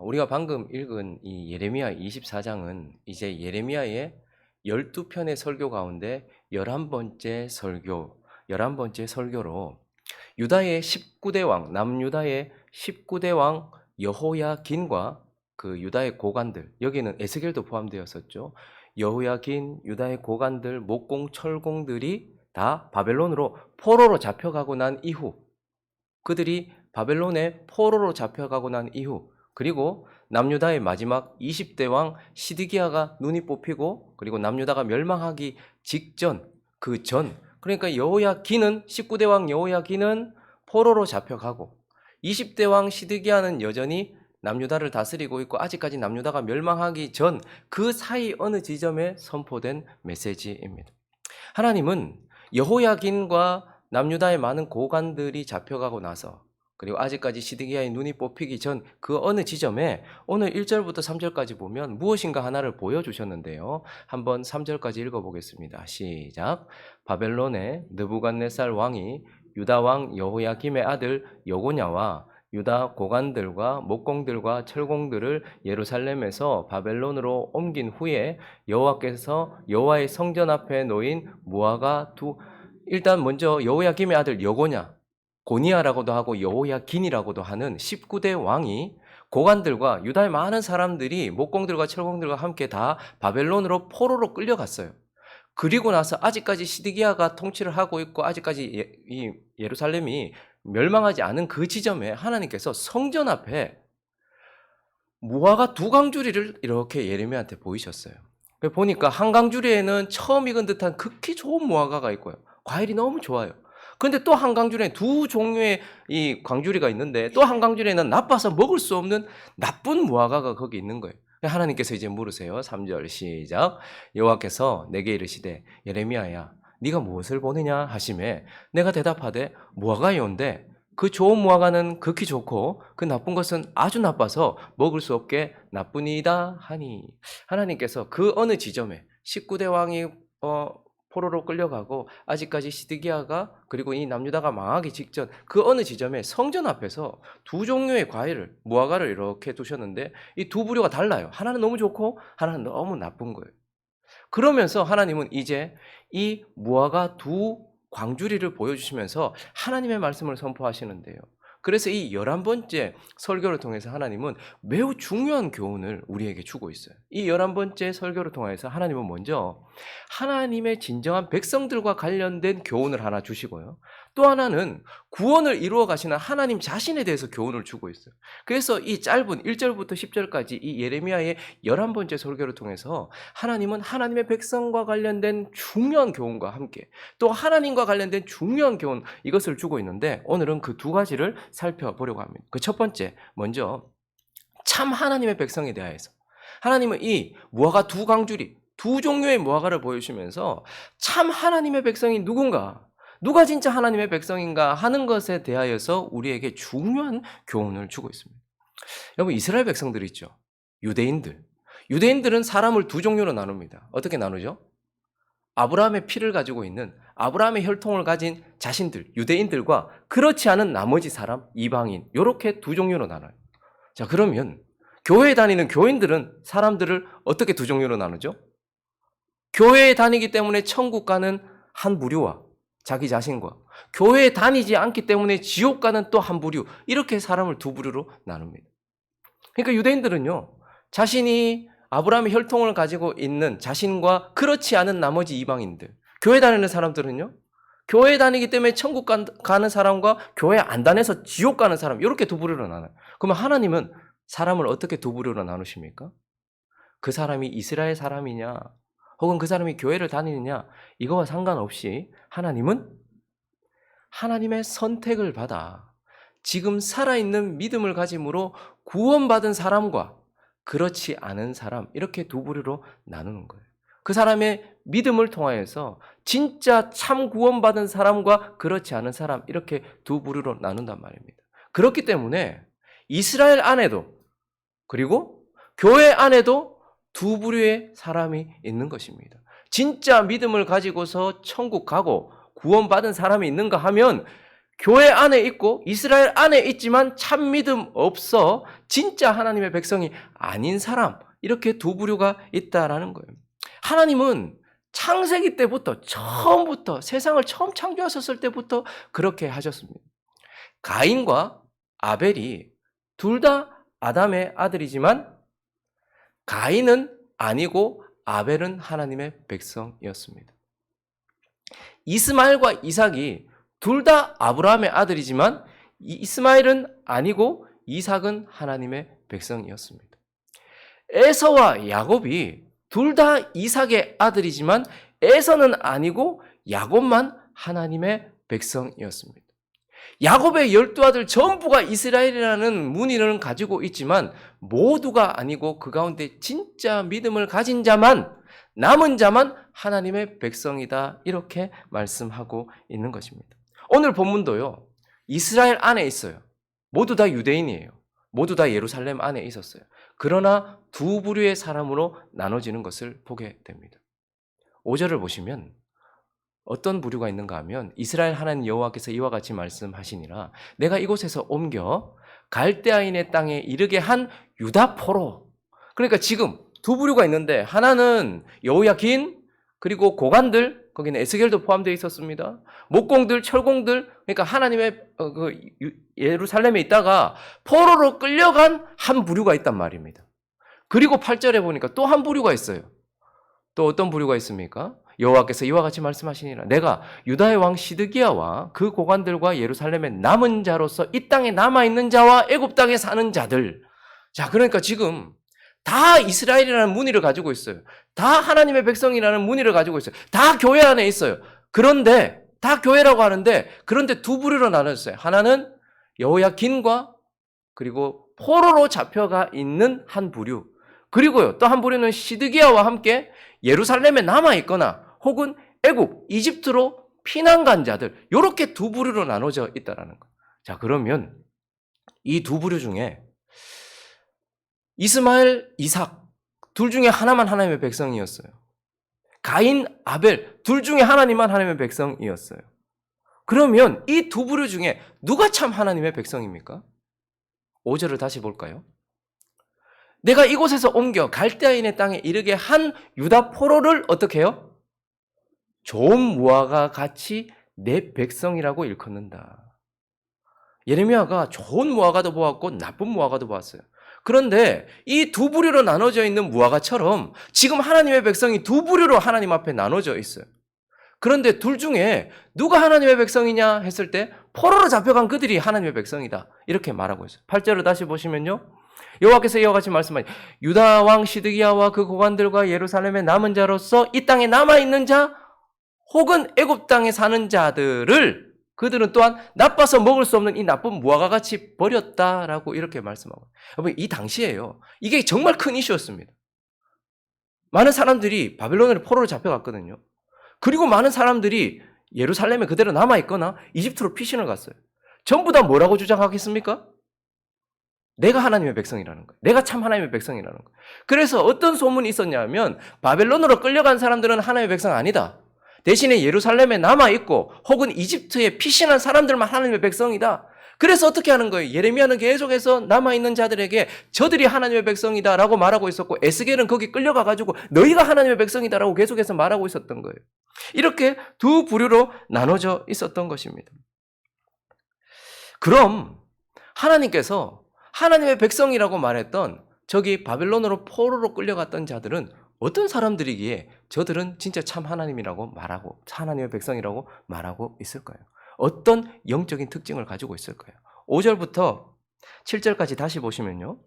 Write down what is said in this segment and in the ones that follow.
우리가 방금 읽은 이 예레미야 24장은 이제 예레미야의 12편의 설교 가운데 11번째 설교로 유다의 19대 왕, 남유다의 19대 왕 여호야긴과 그 유다의 고관들, 여기는 에스겔도 포함되었었죠. 여호야긴, 유다의 고관들, 목공, 철공들이 다 바벨론으로 포로로 잡혀가고 난 이후, 그들이 바벨론에 포로로 잡혀가고 난 이후, 그리고 남유다의 마지막 20대 왕 시드기야가 눈이 뽑히고, 그리고 남유다가 멸망하기 직전, 그러니까 여호야긴은 19대 왕 여호야긴은 포로로 잡혀가고 20대 왕 시드기야는 여전히 남유다를 다스리고 있고 아직까지 남유다가 멸망하기 전 그 사이 어느 지점에 선포된 메시지입니다. 하나님은 여호야긴과 남유다의 많은 고관들이 잡혀가고 나서, 그리고 아직까지 시드기야의 눈이 뽑히기 전 그 어느 지점에 오늘 1절부터 3절까지 보면 무엇인가 하나를 보여주셨는데요. 한번 3절까지 읽어보겠습니다. 시작. 바벨론의 느부갓네살 왕이 유다 왕 여호야김의 아들 여고냐와 유다 고관들과 목공들과 철공들을 예루살렘에서 바벨론으로 옮긴 후에 여호와께서 여호와의 성전 앞에 놓인 무화과 일단 먼저 여호야김의 아들 여고냐, 고니야라고도 하고 여호야긴이라고도 하는 19대 왕이 고관들과 유다의 많은 사람들이 목공들과 철공들과 함께 다 바벨론으로 포로로 끌려갔어요. 그리고 나서 아직까지 시드기야가 통치를 하고 있고 아직까지 이 예루살렘이 멸망하지 않은 그 지점에 하나님께서 성전 앞에 무화과 2강주리를 이렇게 예레미야한테 보이셨어요. 보니까 한 강주리에는 처음 익은 듯한 극히 좋은 무화과가 있고요. 과일이 너무 좋아요. 그런데 또 한 강주리에 2 종류의 이 광주리가 있는데 또 한 강주리에는 나빠서 먹을 수 없는 나쁜 무화과가 거기 있는 거예요. 하나님께서 이제 물으세요. 3절 시작. 여호와께서 내게 이르시되 예레미야야 네가 무엇을 보느냐 하시매 내가 대답하되 무화과이온데 그 좋은 무화과는 극히 좋고 그 나쁜 것은 아주 나빠서 먹을 수 없게 나쁘니이다 하니, 하나님께서 그 어느 지점에 19대 왕이 포로로 끌려가고 아직까지 시드기야가 그리고 이 남유다가 망하기 직전 그 어느 지점에 성전 앞에서 2 종류의 과일을 무화과를 이렇게 두셨는데 이 2 부류가 달라요. 하나는 너무 좋고 하나는 너무 나쁜 거예요. 그러면서 하나님은 이제 이 무화과 2 광주리를 보여주시면서 하나님의 말씀을 선포하시는데요. 그래서 이 11번째 설교를 통해서 하나님은 매우 중요한 교훈을 우리에게 주고 있어요. 이 11번째 설교를 통해서 하나님은 먼저 하나님의 진정한 백성들과 관련된 교훈을 하나 주시고요. 또 하나는 구원을 이루어 가시는 하나님 자신에 대해서 교훈을 주고 있어요. 그래서 이 짧은 1절부터 10절까지 이 예레미야의 11번째 설교를 통해서 하나님은 하나님의 백성과 관련된 중요한 교훈과 함께 또 하나님과 관련된 중요한 교훈, 이것을 주고 있는데 오늘은 그 2 가지를 살펴보려고 합니다. 그 첫 번째, 먼저 참 하나님의 백성에 대하여서 하나님은 이 무화과 2 강주리, 2 종류의 무화과를 보여주시면서 참 하나님의 백성이 누군가, 누가 진짜 하나님의 백성인가 하는 것에 대하여서 우리에게 중요한 교훈을 주고 있습니다. 여러분, 이스라엘 백성들 있죠? 유대인들은 사람을 2 종류로 나눕니다. 어떻게 나누죠? 아브라함의 피를 가지고 있는, 아브라함의 혈통을 가진 자신들, 유대인들과 그렇지 않은 나머지 사람, 이방인, 이렇게 2 종류로 나눠요. 자, 그러면 교회에 다니는 교인들은 사람들을 어떻게 2 종류로 나누죠? 교회에 다니기 때문에 천국 가는 한 부류와 자기 자신과 교회에 다니지 않기 때문에 지옥 가는 또 한 부류, 이렇게 사람을 2 부류로 나눕니다. 그러니까 유대인들은요, 자신이 아브라함의 혈통을 가지고 있는 자신과 그렇지 않은 나머지 이방인들, 교회 다니는 사람들은요, 교회 다니기 때문에 천국 가는 사람과 교회 안 다녀서 지옥 가는 사람, 이렇게 2 부류로 나눠요. 그러면 하나님은 사람을 어떻게 2 부류로 나누십니까? 그 사람이 이스라엘 사람이냐 혹은 그 사람이 교회를 다니느냐, 이거와 상관없이 하나님은 하나님의 선택을 받아 지금 살아있는 믿음을 가짐으로 구원받은 사람과 그렇지 않은 사람, 이렇게 2 부류로 나누는 거예요. 그 사람의 믿음을 통하여서 진짜 참 구원받은 사람과 그렇지 않은 사람, 이렇게 2 부류로 나눈단 말입니다. 그렇기 때문에 이스라엘 안에도 그리고 교회 안에도 2 부류의 사람이 있는 것입니다. 진짜 믿음을 가지고서 천국 가고 구원받은 사람이 있는가 하면 교회 안에 있고 이스라엘 안에 있지만 참 믿음 없어 진짜 하나님의 백성이 아닌 사람, 이렇게 두 부류가 있다라는 거예요. 하나님은 창세기 때부터, 처음부터, 세상을 처음 창조하셨을 때부터 그렇게 하셨습니다. 가인과 아벨이 둘 다 아담의 아들이지만 가인은 아니고 아벨은 하나님의 백성이었습니다. 이스마엘과 이삭이 둘 다 아브라함의 아들이지만 이스마엘은 아니고 이삭은 하나님의 백성이었습니다. 에서와 야곱이 둘 다 이삭의 아들이지만 에서는 아니고 야곱만 하나님의 백성이었습니다. 야곱의 12아들 전부가 이스라엘이라는 문의를 가지고 있지만 모두가 아니고 그 가운데 진짜 믿음을 가진 자만, 남은 자만 하나님의 백성이다, 이렇게 말씀하고 있는 것입니다. 오늘 본문도요, 이스라엘 안에 있어요. 모두 다 유대인이에요. 모두 다 예루살렘 안에 있었어요. 그러나 두 부류의 사람으로 나눠지는 것을 보게 됩니다. 5절을 보시면 어떤 부류가 있는가 하면 이스라엘 하나님 여호와께서 이와 같이 말씀하시니라, 내가 이곳에서 옮겨 갈대아인의 땅에 이르게 한 유다 포로. 그러니까 지금 두 부류가 있는데 하나는 여호야긴, 그리고 고관들, 거기는 에스겔도 포함되어 있었습니다. 목공들, 철공들, 그러니까 하나님의 예루살렘에 있다가 포로로 끌려간 한 부류가 있단 말입니다. 그리고 8절에 보니까 또 한 부류가 있어요. 또 어떤 부류가 있습니까? 여호와께서 이와 같이 말씀하시니라, 내가 유다의 왕 시드기야와 그 고관들과 예루살렘의 남은 자로서 이 땅에 남아있는 자와 애굽 땅에 사는 자들. 자, 그러니까 지금 다 이스라엘이라는 문의를 가지고 있어요. 다 하나님의 백성이라는 문의를 가지고 있어요. 다 교회 안에 있어요. 그런데 다 교회라고 하는데, 그런데 두 부류로 나눠졌어요. 하나는 여호야긴과 그리고 포로로 잡혀가 있는 한 부류, 그리고요 또 한 부류는 시드기야와 함께 예루살렘에 남아 있거나 혹은 애굽, 이집트로 피난 간 자들, 이렇게 두 부류로 나눠져 있다라는 거. 자, 그러면 이 두 부류 중에 이스마엘, 이삭 둘 중에 하나만 하나님의 백성이었어요. 가인, 아벨 둘 중에 하나님만 하나님의 백성이었어요. 그러면 이 두 부류 중에 누가 참 하나님의 백성입니까? 5절을 다시 볼까요? 내가 이곳에서 옮겨 갈대아인의 땅에 이르게 한 유다 포로를 어떻게 해요? 좋은 무화과 같이 내 백성이라고 일컫는다. 예레미야가 좋은 무화과도 보았고 나쁜 무화과도 보았어요. 그런데 이 두 부류로 나눠져 있는 무화과처럼 지금 하나님의 백성이 두 부류로 하나님 앞에 나눠져 있어요. 그런데 둘 중에 누가 하나님의 백성이냐 했을 때 포로로 잡혀간 그들이 하나님의 백성이다, 이렇게 말하고 있어요. 8절을 다시 보시면요, 여호와께서 이와 같이 말씀하니 유다 왕 시드기야와 그 고관들과 예루살렘의 남은 자로서 이 땅에 남아있는 자 혹은 애굽 땅에 사는 자들을 그들은 또한 나빠서 먹을 수 없는 이 나쁜 무화과 같이 버렸다라고 이렇게 말씀하고, 여러분 이 당시에요, 이게 정말 큰 이슈였습니다. 많은 사람들이 바벨론으로 포로로 잡혀갔거든요. 그리고 많은 사람들이 예루살렘에 그대로 남아있거나 이집트로 피신을 갔어요. 전부 다 뭐라고 주장하겠습니까? 내가 하나님의 백성이라는 거예요. 내가 참 하나님의 백성이라는 거예요. 그래서 어떤 소문이 있었냐면 바벨론으로 끌려간 사람들은 하나님의 백성 아니다. 대신에 예루살렘에 남아있고 혹은 이집트에 피신한 사람들만 하나님의 백성이다. 그래서 어떻게 하는 거예요? 예레미야는 계속해서 남아있는 자들에게 저들이 하나님의 백성이다라고 말하고 있었고, 에스겔은 거기 끌려가가지고 너희가 하나님의 백성이다라고 계속해서 말하고 있었던 거예요. 이렇게 두 부류로 나눠져 있었던 것입니다. 그럼 하나님께서 하나님의 백성이라고 말했던 저기 바벨론으로 포로로 끌려갔던 자들은 어떤 사람들이기에 저들은 진짜 참 하나님이라고 말하고 하나님의 백성이라고 말하고 있을까요? 어떤 영적인 특징을 가지고 있을까요? 5절부터 7절까지 다시 보시면요,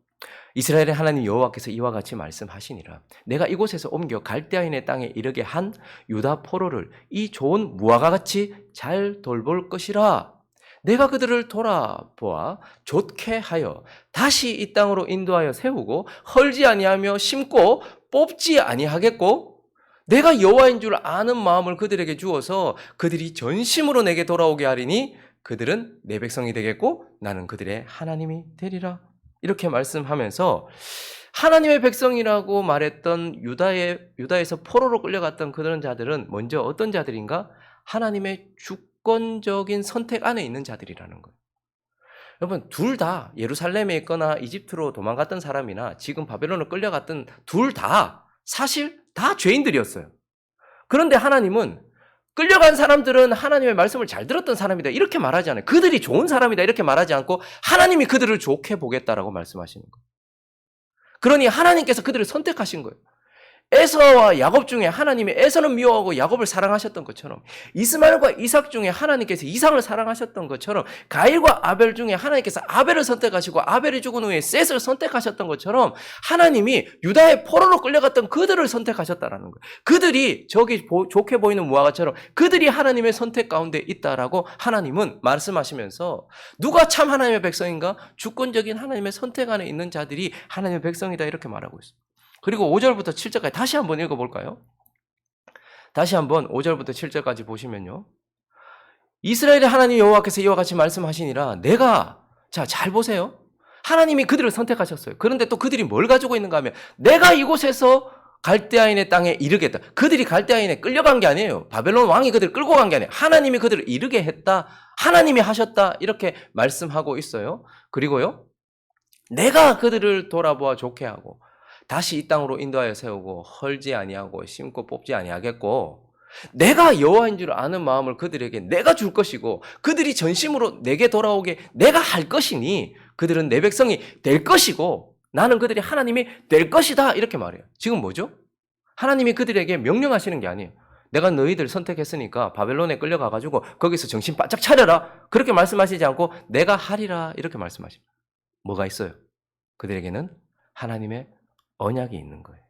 이스라엘의 하나님 여호와께서 이와 같이 말씀하시니라, 내가 이곳에서 옮겨 갈대아인의 땅에 이르게 한 유다 포로를 이 좋은 무화과 같이 잘 돌볼 것이라. 내가 그들을 돌아보아 좋게 하여 다시 이 땅으로 인도하여 세우고 헐지 아니하며 심고 뽑지 아니하겠고, 내가 여호와인 줄 아는 마음을 그들에게 주어서 그들이 전심으로 내게 돌아오게 하리니 그들은 내 백성이 되겠고 나는 그들의 하나님이 되리라. 이렇게 말씀하면서 하나님의 백성이라고 말했던 유다에서 포로로 끌려갔던 그런 자들은 먼저 어떤 자들인가? 하나님의 주권적인 선택 안에 있는 자들이라는 거예요. 여러분 둘 다 예루살렘에 있거나 이집트로 도망갔던 사람이나 지금 바벨론으로 끌려갔던 둘 다 사실 다 죄인들이었어요. 그런데 하나님은 끌려간 사람들은 하나님의 말씀을 잘 들었던 사람이다 이렇게 말하지 않아요. 그들이 좋은 사람이다 이렇게 말하지 않고 하나님이 그들을 좋게 보겠다라고 말씀하시는 거예요. 그러니 하나님께서 그들을 선택하신 거예요. 에서와 야곱 중에 하나님이 에서는 미워하고 야곱을 사랑하셨던 것처럼 이스마엘과 이삭 중에 하나님께서 이삭을 사랑하셨던 것처럼 가일과 아벨 중에 하나님께서 아벨을 선택하시고 아벨이 죽은 후에 셋을 선택하셨던 것처럼 하나님이 유다의 포로로 끌려갔던 그들을 선택하셨다라는 거예요. 그들이 저기 좋게 보이는 무화과처럼 그들이 하나님의 선택 가운데 있다라고 하나님은 말씀하시면서 누가 참 하나님의 백성인가? 주권적인 하나님의 선택 안에 있는 자들이 하나님의 백성이다 이렇게 말하고 있어요. 그리고 5절부터 7절까지 다시 한번 읽어볼까요? 다시 한번 5절부터 7절까지 보시면요. 이스라엘의 하나님 여호와께서 이와 같이 말씀하시니라 내가 자 잘 보세요. 하나님이 그들을 선택하셨어요. 그런데 또 그들이 뭘 가지고 있는가 하면 내가 이곳에서 갈대아인의 땅에 이르겠다. 그들이 갈대아인에 끌려간 게 아니에요. 바벨론 왕이 그들을 끌고 간 게 아니에요. 하나님이 그들을 이르게 했다. 하나님이 하셨다. 이렇게 말씀하고 있어요. 그리고요. 내가 그들을 돌아보아 좋게 하고 다시 이 땅으로 인도하여 세우고 헐지 아니하고 심고 뽑지 아니하겠고 내가 여호와인 줄 아는 마음을 그들에게 내가 줄 것이고 그들이 전심으로 내게 돌아오게 내가 할 것이니 그들은 내 백성이 될 것이고 나는 그들이 하나님이 될 것이다 이렇게 말해요. 지금 뭐죠? 하나님이 그들에게 명령하시는 게 아니에요. 내가 너희들 선택했으니까 바벨론에 끌려가가지고 거기서 정신 바짝 차려라 그렇게 말씀하시지 않고 내가 하리라 이렇게 말씀하십니다. 뭐가 있어요? 그들에게는 하나님의 언약이 있는 거예요.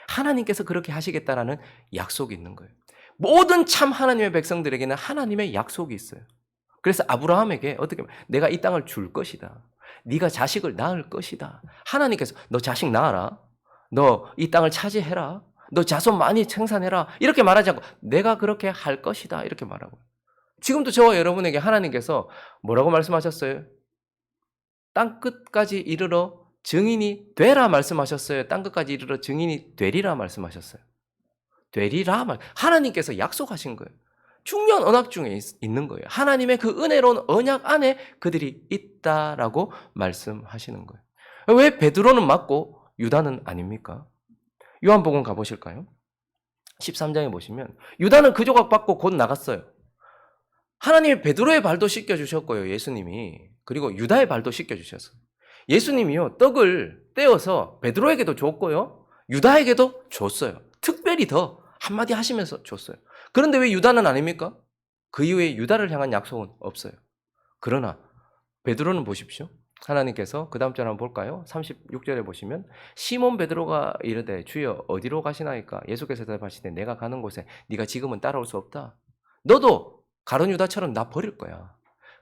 하나님께서 그렇게 하시겠다라는 약속이 있는 거예요. 모든 참 하나님의 백성들에게는 하나님의 약속이 있어요. 그래서 아브라함에게 어떻게 내가 이 땅을 줄 것이다. 네가 자식을 낳을 것이다. 하나님께서 너 자식 낳아라. 너 이 땅을 차지해라. 너 자손 많이 생산해라. 이렇게 말하지 않고 내가 그렇게 할 것이다. 이렇게 말하고 지금도 저와 여러분에게 하나님께서 뭐라고 말씀하셨어요? 땅 끝까지 이르러 증인이 되라 말씀하셨어요. 땅 끝까지 이르러 증인이 되리라 말씀하셨어요. 되리라 말. 하나님께서 약속하신 거예요. 중요한 언약 중에 있는 거예요. 하나님의 그 은혜로운 언약 안에 그들이 있다라고 말씀하시는 거예요. 왜 베드로는 맞고 유다는 아닙니까? 요한복음 가보실까요? 13장에 보시면 유다는 그 조각 받고 곧 나갔어요. 하나님이 베드로의 발도 씻겨주셨고요. 예수님이. 그리고 유다의 발도 씻겨주셨어요. 예수님이요 떡을 떼어서 베드로에게도 줬고요 유다에게도 줬어요. 특별히 더 한마디 하시면서 줬어요. 그런데 왜 유다는 아닙니까? 그 이후에 유다를 향한 약속은 없어요. 그러나 베드로는 보십시오. 하나님께서 그 다음 절 한번 볼까요? 36절에 보시면 시몬 베드로가 이르되 주여 어디로 가시나이까? 예수께서 대답하시되 내가 가는 곳에 네가 지금은 따라올 수 없다. 너도 가룟 유다처럼 나 버릴 거야.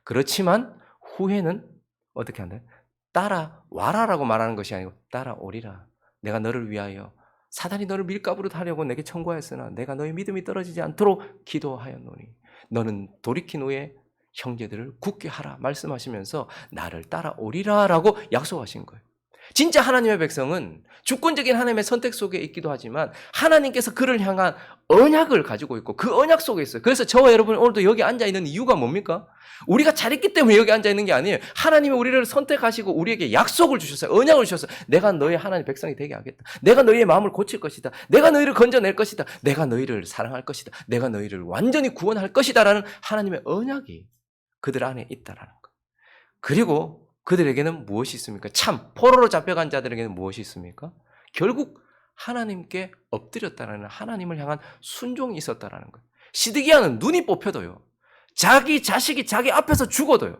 그렇지만 후에는 어떻게 한다? 따라와라라고 말하는 것이 아니고 따라오리라. 내가 너를 위하여 사단이 너를 밀가부로 하려고 내게 청구하였으나 내가 너의 믿음이 떨어지지 않도록 기도하였노니 너는 돌이킨 후에 형제들을 굳게 하라 말씀하시면서 나를 따라오리라라고 약속하신 거예요. 진짜 하나님의 백성은 주권적인 하나님의 선택 속에 있기도 하지만 하나님께서 그를 향한 언약을 가지고 있고 그 언약 속에 있어요. 그래서 저와 여러분 오늘도 여기 앉아있는 이유가 뭡니까? 우리가 잘했기 때문에 여기 앉아있는 게 아니에요. 하나님이 우리를 선택하시고 우리에게 약속을 주셨어요. 언약을 주셨어요. 내가 너의 하나님의 백성이 되게 하겠다. 내가 너희의 마음을 고칠 것이다. 내가 너희를 건져낼 것이다. 내가 너희를 사랑할 것이다. 내가 너희를 완전히 구원할 것이다 라는 하나님의 언약이 그들 안에 있다라는 것. 그리고 그들에게는 무엇이 있습니까? 참 포로로 잡혀간 자들에게는 무엇이 있습니까? 결국 하나님께 엎드렸다는 하나님을 향한 순종이 있었다라는 거예요. 시드기야는 눈이 뽑혀도요. 자기 자식이 자기 앞에서 죽어도요.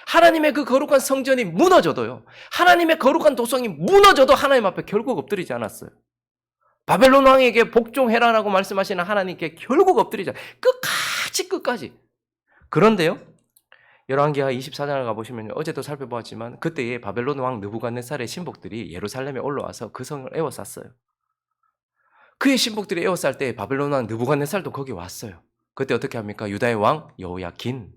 하나님의 그 거룩한 성전이 무너져도요. 하나님의 거룩한 도성이 무너져도 하나님 앞에 결국 엎드리지 않았어요. 바벨론 왕에게 복종해라라고 말씀하시는 하나님께 결국 엎드리지 않았어요. 끝까지. 그런데요. 열왕기하 24장을 가보시면 어제도 살펴보았지만 그때에 바벨론 왕 느부갓네살의 신복들이 예루살렘에 올라와서 그 성을 에워쌌어요. 그의 신복들이 에워쌀 때 바벨론 왕 느부갓네살도 거기 왔어요. 그때 어떻게 합니까? 유다의 왕 여호야긴,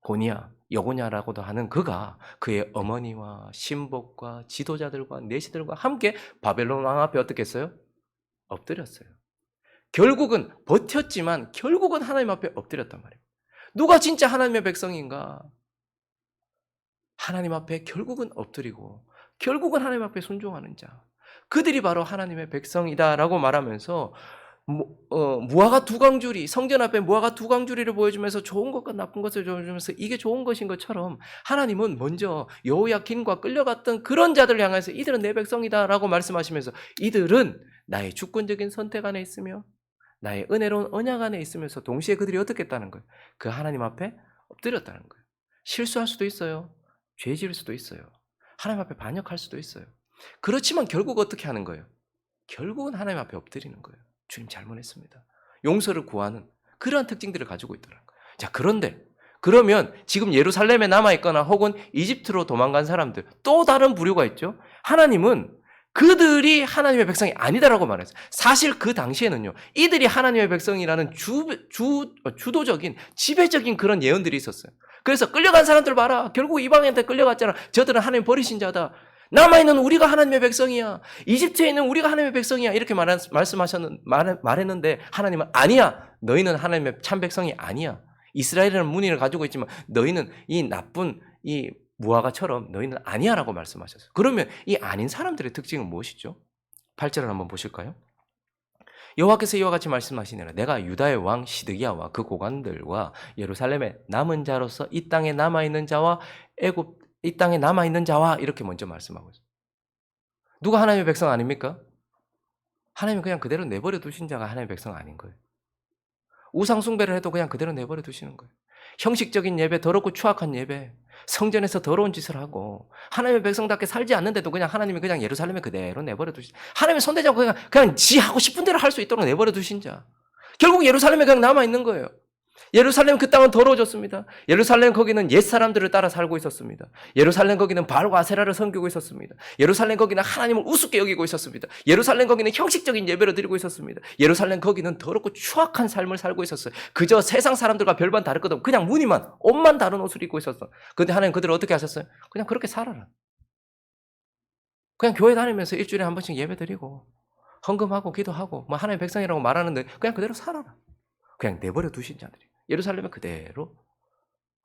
고니야, 여고냐라고도 하는 그가 그의 어머니와 신복과 지도자들과 내시들과 함께 바벨론 왕 앞에 어떻게 했어요? 엎드렸어요. 결국은 버텼지만 결국은 하나님 앞에 엎드렸단 말이에요. 누가 진짜 하나님의 백성인가? 하나님 앞에 결국은 엎드리고 결국은 하나님 앞에 순종하는 자. 그들이 바로 하나님의 백성이다라고 말하면서 무화과 두 광주리, 성전 앞에 무화과 두 광주리를 보여주면서 좋은 것과 나쁜 것을 보여주면서 이게 좋은 것인 것처럼 하나님은 먼저 여호야긴과 끌려갔던 그런 자들을 향해서 이들은 내 백성이다라고 말씀하시면서 이들은 나의 주권적인 선택 안에 있으며 나의 은혜로운 언약 안에 있으면서 동시에 그들이 어떻게 했다는 거예요? 그 하나님 앞에 엎드렸다는 거예요. 실수할 수도 있어요. 죄 지을 수도 있어요. 하나님 앞에 반역할 수도 있어요. 그렇지만 결국 어떻게 하는 거예요? 결국은 하나님 앞에 엎드리는 거예요. 주님 잘못했습니다. 용서를 구하는 그러한 특징들을 가지고 있더라는 거예요. 자, 그런데 그러면 지금 예루살렘에 남아있거나 혹은 이집트로 도망간 사람들 또 다른 부류가 있죠. 하나님은 그들이 하나님의 백성이 아니다라고 말했어요. 사실 그 당시에는요. 이들이 하나님의 백성이라는 주도적인 지배적인 그런 예언들이 있었어요. 그래서 끌려간 사람들 봐라. 결국 이방인한테 끌려갔잖아. 저들은 하나님 버리신 자다. 남아있는 우리가 하나님의 백성이야. 이집트에 있는 우리가 하나님의 백성이야. 이렇게 말했는데 하나님은 아니야. 너희는 하나님의 참 백성이 아니야. 이스라엘이라는 문의를 가지고 있지만 너희는 이 나쁜 이 무화과처럼 너희는 아니야라고 말씀하셨어요. 그러면 이 아닌 사람들의 특징은 무엇이죠? 8절을 한번 보실까요? 여호와께서 이와 같이 말씀하시니라. 내가 유다의 왕 시드기야와 그 고관들과 예루살렘의 남은 자로서 이 땅에 남아있는 자와 이 땅에 남아있는 자와 이렇게 먼저 말씀하고 있어요. 누가 하나님의 백성 아닙니까? 하나님은 그냥 그대로 내버려 두신 자가 하나님의 백성 아닌 거예요. 우상 숭배를 해도 그냥 그대로 내버려 두시는 거예요. 형식적인 예배, 더럽고 추악한 예배, 성전에서 더러운 짓을 하고 하나님의 백성답게 살지 않는데도 그냥 하나님이 그냥 예루살렘에 그대로 내버려 두신, 하나님의 손대자고 그냥 지 하고 싶은 대로 할 수 있도록 내버려 두신 자. 결국 예루살렘에 그냥 남아있는 거예요. 예루살렘 그 땅은 더러워졌습니다. 예루살렘 거기는 옛사람들을 따라 살고 있었습니다. 예루살렘 거기는 바알과 아세라를 섬기고 있었습니다. 예루살렘 거기는 하나님을 우습게 여기고 있었습니다. 예루살렘 거기는 형식적인 예배를 드리고 있었습니다. 예루살렘 거기는 더럽고 추악한 삶을 살고 있었어요. 그저 세상 사람들과 별반 다를 것 없고 그냥 무늬만 옷만 다른 옷을 입고 있었어. 그런데 하나님 그들을 어떻게 하셨어요? 그냥 그렇게 살아라. 그냥 교회 다니면서 일주일에 한 번씩 예배 드리고 헌금하고 기도하고 뭐 하나님의 백성이라고 말하는데 그냥 그대로 살아라. 그냥 내버려 두신 자들이 예루살렘에 그대로.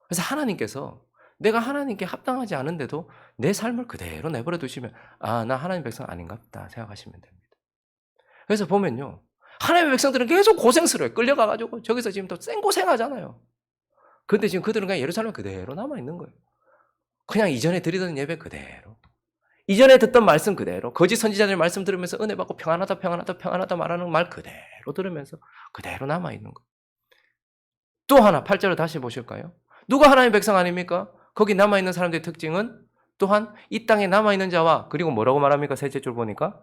그래서 하나님께서 내가 하나님께 합당하지 않은데도 내 삶을 그대로 내버려 두시면 아, 나 하나님 백성 아닌가 보다 생각하시면 됩니다. 그래서 보면요, 하나님의 백성들은 계속 고생스러워요. 끌려가가지고 저기서 지금 또 생고생하잖아요. 그런데 지금 그들은 그냥 예루살렘 그대로 남아있는 거예요. 그냥 이전에 드리던 예배 그대로, 이전에 듣던 말씀 그대로, 거짓 선지자들 말씀 들으면서 은혜 받고 평안하다 평안하다 평안하다 말하는 말 그대로 들으면서 그대로 남아있는 거예요. 또 하나 8절을 다시 보실까요? 누가 하나님의 백성 아닙니까? 거기 남아있는 사람들의 특징은 또한 이 땅에 남아있는 자와 그리고 뭐라고 말합니까? 셋째 줄 보니까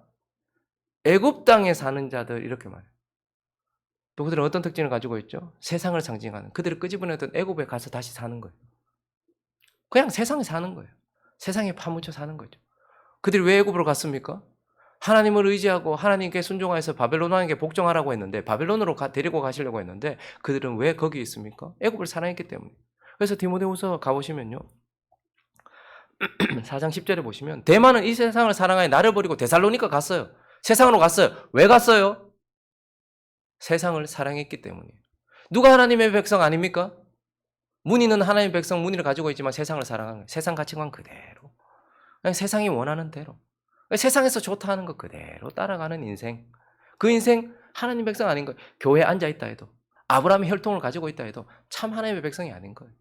애굽 땅에 사는 자들 이렇게 말해요. 또 그들은 어떤 특징을 가지고 있죠? 세상을 상징하는, 그들을 끄집어내던 애굽에 가서 다시 사는 거예요. 그냥 세상에 사는 거예요. 세상에 파묻혀 사는 거죠. 그들이 왜 애굽으로 갔습니까? 하나님을 의지하고 하나님께 순종하여서 바벨론 왕에게 복종하라고 했는데 바벨론으로 데리고 가시려고 했는데 그들은 왜 거기 있습니까? 애굽을 사랑했기 때문에. 그래서 디모데후서 가보시면요. 4장 10절에 보시면 대만은 이 세상을 사랑하여 나를 버리고 데살로니가 갔어요. 세상으로 갔어요. 왜 갔어요? 세상을 사랑했기 때문이에요. 누가 하나님의 백성 아닙니까? 문의는 하나님의 백성 문의를 가지고 있지만 세상을 사랑하는 거예요. 세상 가치관 그대로. 그냥 세상이 원하는 대로. 세상에서 좋다 하는 것 그대로 따라가는 인생. 그 인생 하나님 백성 아닌 거예요. 교회에 앉아있다 해도 아브라함의 혈통을 가지고 있다 해도 참 하나님의 백성이 아닌 거예요.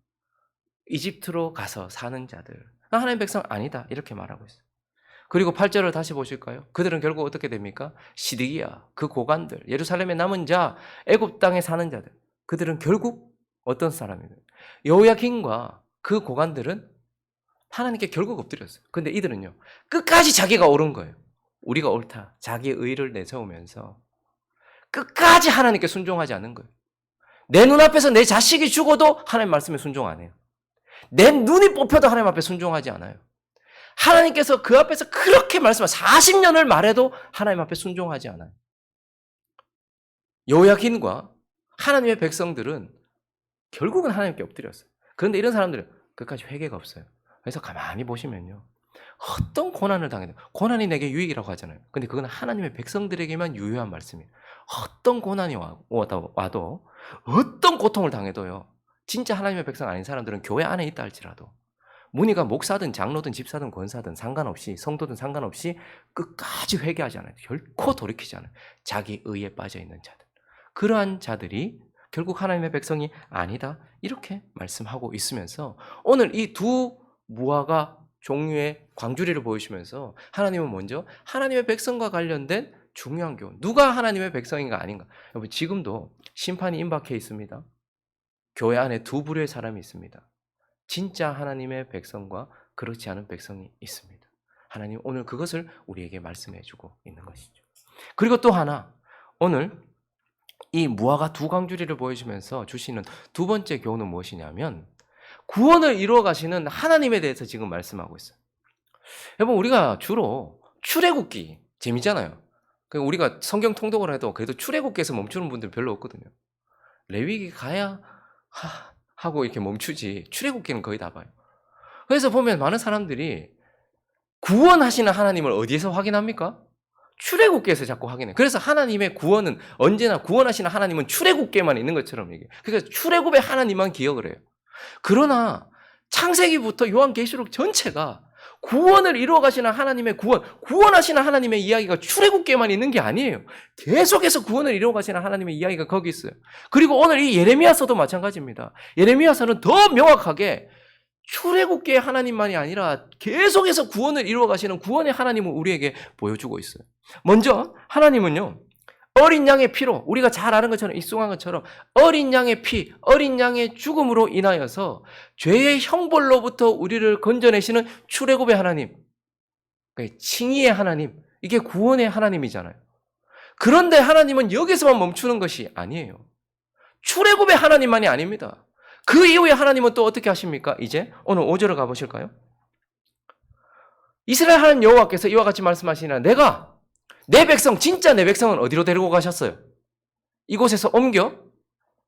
이집트로 가서 사는 자들 하나님의 백성 아니다 이렇게 말하고 있어요. 그리고 8절을 다시 보실까요? 그들은 결국 어떻게 됩니까? 시드기야, 그 고관들, 예루살렘에 남은 자, 애굽 땅에 사는 자들, 그들은 결국 어떤 사람이에요? 여호야긴과 그 고관들은 하나님께 결국 엎드렸어요. 근데 이들은요, 끝까지 자기가 옳은 거예요. 우리가 옳다. 자기의 의를 내세우면서 끝까지 하나님께 순종하지 않는 거예요. 내 눈앞에서 내 자식이 죽어도 하나님 말씀에 순종 안 해요. 내 눈이 뽑혀도 하나님 앞에 순종하지 않아요. 하나님께서 그 앞에서 그렇게 말씀하셔 40년을 말해도 하나님 앞에 순종하지 않아요. 여호야긴과 하나님의 백성들은 결국은 하나님께 엎드렸어요. 그런데 이런 사람들은 끝까지 회개가 없어요. 그래서 가만히 보시면요. 어떤 고난을 당해도 고난이 내게 유익이라고 하잖아요. 근데 그건 하나님의 백성들에게만 유효한 말씀이에요. 어떤 고난이 와도 어떤 고통을 당해도요. 진짜 하나님의 백성 아닌 사람들은 교회 안에 있다 할지라도 문의가 목사든 장로든 집사든 권사든 상관없이 성도든 상관없이 끝까지 회개하지 않아요. 결코 돌이키지 않아요. 자기 의에 빠져 있는 자들. 그러한 자들이 결국 하나님의 백성이 아니다 이렇게 말씀하고 있으면서 오늘 이 두 무화과 종류의 광주리를 보여주면서 하나님은 먼저 하나님의 백성과 관련된 중요한 교훈, 누가 하나님의 백성인가 아닌가. 여러분 지금도 심판이 임박해 있습니다. 교회 안에 두 부류의 사람이 있습니다. 진짜 하나님의 백성과 그렇지 않은 백성이 있습니다. 하나님 오늘 그것을 우리에게 말씀해 주고 있는 것이죠. 그리고 또 하나, 오늘 이 무화과 두 광주리를 보여주면서 주시는 두 번째 교훈은 무엇이냐면 구원을 이루어 가시는 하나님에 대해서 지금 말씀하고 있어요. 여러분 우리가 주로 출애굽기 재미잖아요. 우리가 성경 통독을 해도 그래도 출애굽기에서 멈추는 분들 별로 없거든요. 레위기 가야 하고 이렇게 멈추지 출애굽기는 거의 다 봐요. 그래서 보면 많은 사람들이 구원하시는 하나님을 어디에서 확인합니까? 출애굽기에서 자꾸 확인해요. 그래서 하나님의 구원은 언제나 구원하시는 하나님은 출애굽기에만 있는 것처럼 얘기해요. 그러니까 출애굽의 하나님만 기억을 해요. 그러나 창세기부터 요한계시록 전체가 구원을 이루어 가시는 하나님의 구원하시는 하나님의 이야기가 출애굽기에만 있는 게 아니에요. 계속해서 구원을 이루어 가시는 하나님의 이야기가 거기 있어요. 그리고 오늘 이 예레미야서도 마찬가지입니다. 예레미야서는 더 명확하게 출애굽기의 하나님만이 아니라 계속해서 구원을 이루어 가시는 구원의 하나님을 우리에게 보여주고 있어요. 먼저 하나님은요, 어린 양의 피로, 우리가 잘 아는 것처럼 익숙한 것처럼 어린 양의 피, 어린 양의 죽음으로 인하여서 죄의 형벌로부터 우리를 건져내시는 출애굽의 하나님, 칭의의 하나님, 이게 구원의 하나님이잖아요. 그런데 하나님은 여기서만 멈추는 것이 아니에요. 출애굽의 하나님만이 아닙니다. 그 이후에 하나님은 또 어떻게 하십니까? 이제 오늘 5절을 가보실까요? 이스라엘 하나님 여호와께서 이와 같이 말씀하시니라. 내가 내 백성, 진짜 내 백성은 어디로 데리고 가셨어요? 이곳에서 옮겨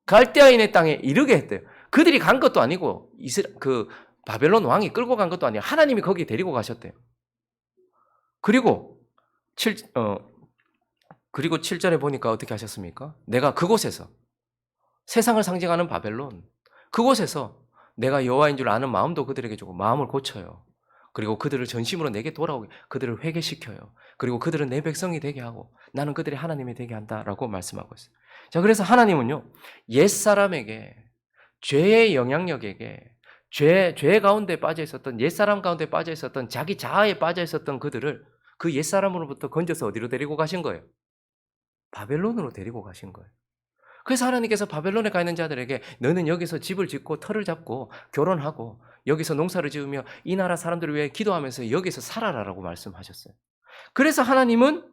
갈대아인의 땅에 이르게 했대요. 그들이 간 것도 아니고 바벨론 왕이 끌고 간 것도 아니에요. 하나님이 거기 데리고 가셨대요. 그리고 7절에 보니까 어떻게 하셨습니까? 내가 그곳에서 세상을 상징하는 바벨론, 그곳에서 내가 여호와인 줄 아는 마음도 그들에게 주고 마음을 고쳐요. 그리고 그들을 전심으로 내게 돌아오게, 그들을 회개시켜요. 그리고 그들은 내 백성이 되게 하고 나는 그들의 하나님이 되게 한다라고 말씀하고 있어요. 자, 그래서 하나님은요, 옛사람에게, 죄의 영향력에게, 죄 가운데 빠져 있었던, 옛사람 가운데 빠져 있었던, 자기 자아에 빠져 있었던 그들을 그 옛사람으로부터 건져서 어디로 데리고 가신 거예요? 바벨론으로 데리고 가신 거예요. 그래서 하나님께서 바벨론에 가 있는 자들에게 너는 여기서 집을 짓고 터를 잡고 결혼하고 여기서 농사를 지으며 이 나라 사람들을 위해 기도하면서 여기서 살아라라고 말씀하셨어요. 그래서 하나님은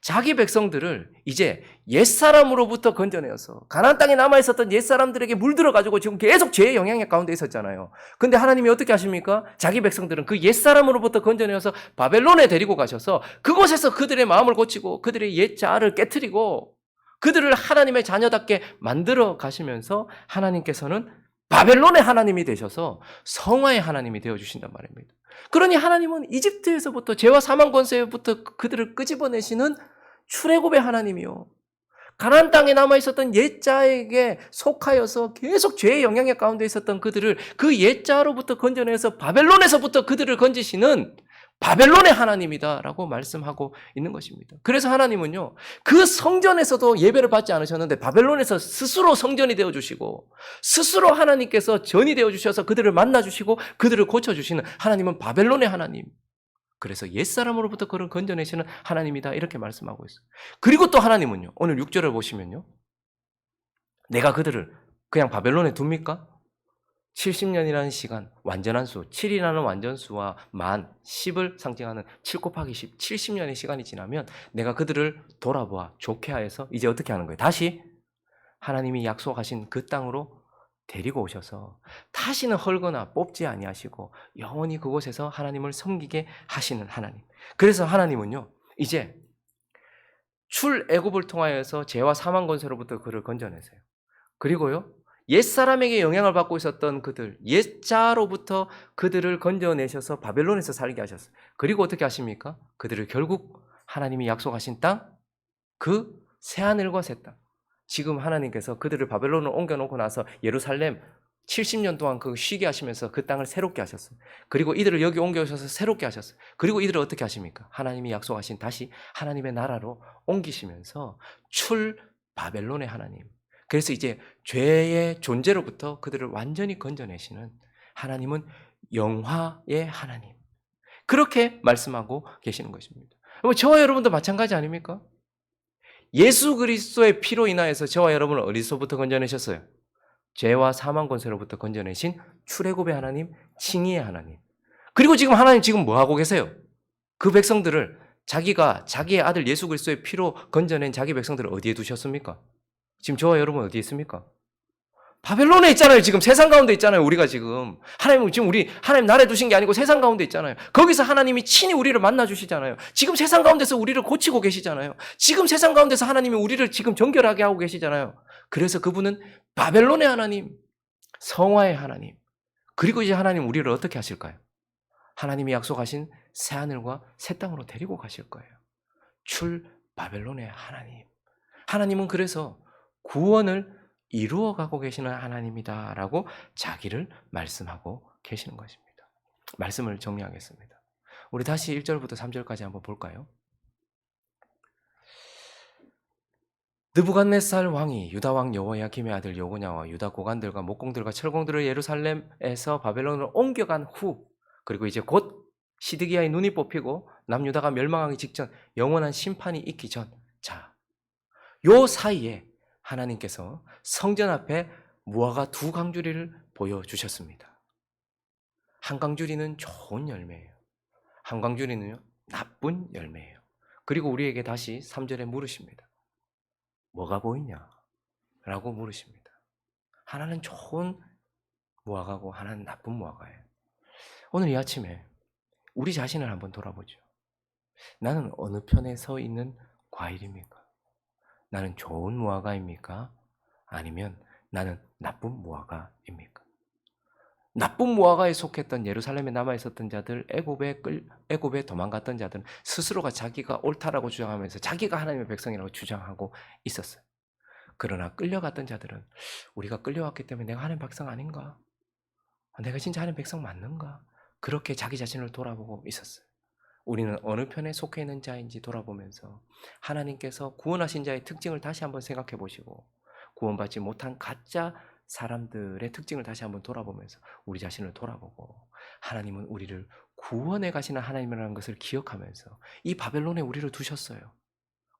자기 백성들을 이제 옛사람으로부터 건져내어서 가나안 땅에 남아있었던 옛사람들에게 물들어가지고 지금 계속 죄의 영향력 가운데 있었잖아요. 근데 하나님이 어떻게 하십니까? 자기 백성들은 그 옛사람으로부터 건져내어서 바벨론에 데리고 가셔서 그곳에서 그들의 마음을 고치고 그들의 옛자아를 깨트리고 그들을 하나님의 자녀답게 만들어 가시면서 하나님께서는 바벨론의 하나님이 되셔서 성화의 하나님이 되어주신단 말입니다. 그러니 하나님은 이집트에서부터 죄와 사망 권세부터 그들을 끄집어내시는 출애굽의 하나님이요, 가나안 땅에 남아있었던 옛자에게 속하여서 계속 죄의 영향력 가운데 있었던 그들을 그 옛자로부터 건져내서 바벨론에서부터 그들을 건지시는 바벨론의 하나님이다라고 말씀하고 있는 것입니다. 그래서 하나님은요, 그 성전에서도 예배를 받지 않으셨는데 바벨론에서 스스로 성전이 되어주시고 스스로 하나님께서 전이 되어주셔서 그들을 만나주시고 그들을 고쳐주시는 하나님은 바벨론의 하나님, 그래서 옛사람으로부터 그를 건져내시는 하나님이다 이렇게 말씀하고 있어요. 그리고 또 하나님은요, 오늘 6절을 보시면요, 내가 그들을 그냥 바벨론에 둡니까? 70년이라는 시간, 완전한 수, 7이라는 완전수와 10을 상징하는 7 곱하기 10, 70년의 시간이 지나면 내가 그들을 돌아보아 좋게 하여서 이제 어떻게 하는 거예요? 다시 하나님이 약속하신 그 땅으로 데리고 오셔서 다시는 헐거나 뽑지 아니하시고 영원히 그곳에서 하나님을 섬기게 하시는 하나님. 그래서 하나님은요, 이제 출애굽을 통하여서 죄와 사망 권세로부터 그를 건져내세요. 그리고요, 옛사람에게 영향을 받고 있었던 그들, 옛자로부터 그들을 건져내셔서 바벨론에서 살게 하셨어요. 그리고 어떻게 하십니까? 그들을 결국 하나님이 약속하신 땅, 그 새하늘과 새 땅, 지금 하나님께서 그들을 바벨론으로 옮겨놓고 나서 예루살렘 70년 동안 그 쉬게 하시면서 그 땅을 새롭게 하셨어요. 그리고 이들을 여기 옮겨오셔서 새롭게 하셨어요. 그리고 이들을 어떻게 하십니까? 하나님이 약속하신 다시 하나님의 나라로 옮기시면서 출 바벨론의 하나님. 그래서 이제 죄의 존재로부터 그들을 완전히 건져내시는 하나님은 영화의 하나님. 그렇게 말씀하고 계시는 것입니다. 저와 여러분도 마찬가지 아닙니까? 예수 그리스도의 피로 인하여서 저와 여러분을 어디서부터 건져내셨어요? 죄와 사망 권세로부터 건져내신 출애굽의 하나님, 칭의의 하나님. 그리고 지금 하나님 지금 뭐 하고 계세요? 그 백성들을 자기가 자기의 아들 예수 그리스도의 피로 건져낸 자기 백성들을 어디에 두셨습니까? 지금 저와 여러분 어디에 있습니까? 바벨론에 있잖아요. 지금 세상 가운데 있잖아요. 우리가 지금 하나님은 지금 우리 하나님 나라에 두신 게 아니고 세상 가운데 있잖아요. 거기서 하나님이 친히 우리를 만나 주시잖아요. 지금 세상 가운데서 우리를 고치고 계시잖아요. 지금 세상 가운데서 하나님이 우리를 지금 정결하게 하고 계시잖아요. 그래서 그분은 바벨론의 하나님, 성화의 하나님. 그리고 이제 하나님 우리를 어떻게 하실까요? 하나님이 약속하신 새 하늘과 새 땅으로 데리고 가실 거예요. 출 바벨론의 하나님. 하나님은 그래서 구원을 이루어가고 계시는 하나님이다라고 자기를 말씀하고 계시는 것입니다. 말씀을 정리하겠습니다. 우리 다시 1절부터 3절까지 한번 볼까요? 느부갓네살 왕이 유다 왕 여호야김의 아들 여고냐와 유다 고관들과 목공들과 철공들을 예루살렘에서 바벨론으로 옮겨간 후, 그리고 이제 곧 시드기야의 눈이 뽑히고 남유다가 멸망하기 직전, 영원한 심판이 있기 전, 요 사이에 하나님께서 성전 앞에 무화과 두 강주리를 보여주셨습니다. 한 강주리는 좋은 열매예요. 한 강주리는요, 나쁜 열매예요. 그리고 우리에게 다시 3절에 물으십니다. 뭐가 보이냐? 라고 물으십니다. 하나는 좋은 무화과고 하나는 나쁜 무화과예요. 오늘 이 아침에 우리 자신을 한번 돌아보죠. 나는 어느 편에 서 있는 과일입니까? 나는 좋은 무화과입니까? 아니면 나는 나쁜 무화과입니까? 나쁜 무화과에 속했던 예루살렘에 남아있었던 자들, 애굽에 도망갔던 자들은 스스로가 자기가 옳다라고 주장하면서 자기가 하나님의 백성이라고 주장하고 있었어요. 그러나 끌려갔던 자들은 우리가 끌려왔기 때문에 내가 하나님의 백성 아닌가? 내가 진짜 하나님의 백성 맞는가? 그렇게 자기 자신을 돌아보고 있었어요. 우리는 어느 편에 속해 있는 자인지 돌아보면서 하나님께서 구원하신 자의 특징을 다시 한번 생각해 보시고 구원받지 못한 가짜 사람들의 특징을 다시 한번 돌아보면서 우리 자신을 돌아보고 하나님은 우리를 구원해 가시는 하나님이라는 것을 기억하면서 이 바벨론에 우리를 두셨어요.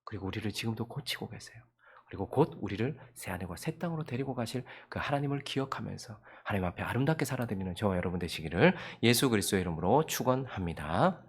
그리고 우리를 지금도 고치고 계세요. 그리고 곧 우리를 새 하늘과 새 땅으로 데리고 가실 그 하나님을 기억하면서 하나님 앞에 아름답게 살아드리는 저와 여러분 되시기를 예수 그리스도의 이름으로 축원합니다.